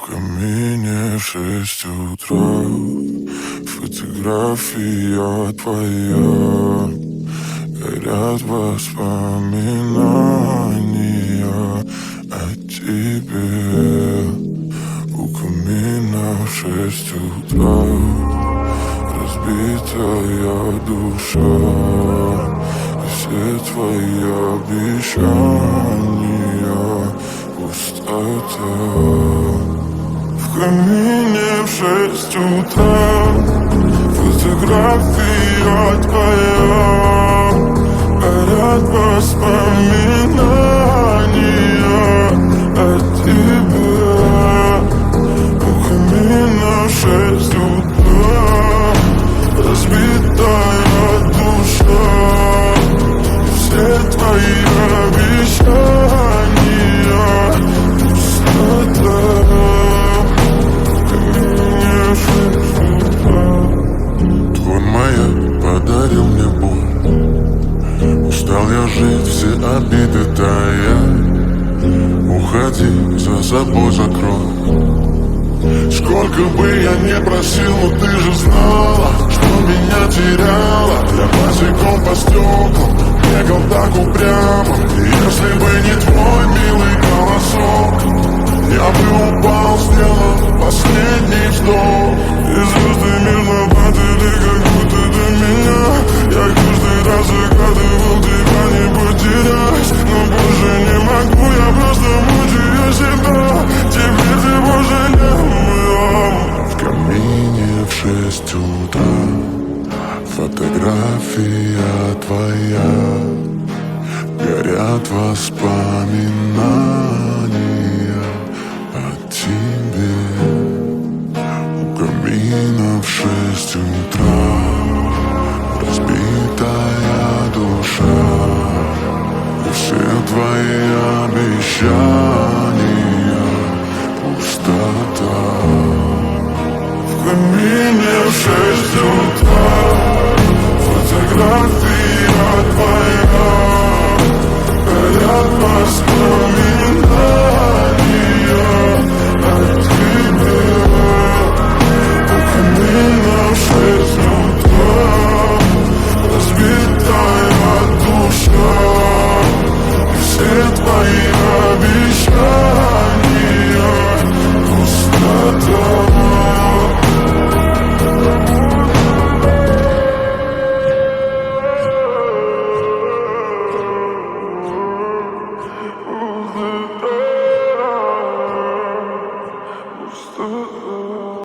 камине в 6 утра. Фотография твоя, горят воспоминания о тебе. У камина в 6 утра разбитая душа, и все твои обещания пустота. В камине в 6 утра фотография твоя, горят воспоминания о тебе. У камина в 6 утра разбитая душа, и все твои обещания пустота. Твой маяк подарил мне боль, устал я жить, все обиды тая. Уходи, за собой закрой. Сколько бы я не просил, но ты же знала, что меня теряла. Я босиком по стеклам бегал так упрямо, и если бы не твой милый голосок, я бы упал, сделав последний вздох. И звезды мирно падали, как будто до меня. Я каждый раз загадывал тебя не потерять, но больше не могу, я просто мучаю себя. Теперь ты больше не моя. В камине в 6 утра фотография твоя, горят воспоминания о тебе. У камина в 6 утра разбитая душа, и все твои обещания пустота. В камине в 6 утра фотография твоя, горят воспоминания о тебе. У камина в 6 утра разбитая душа, и все твои обещания пустота. Пустота.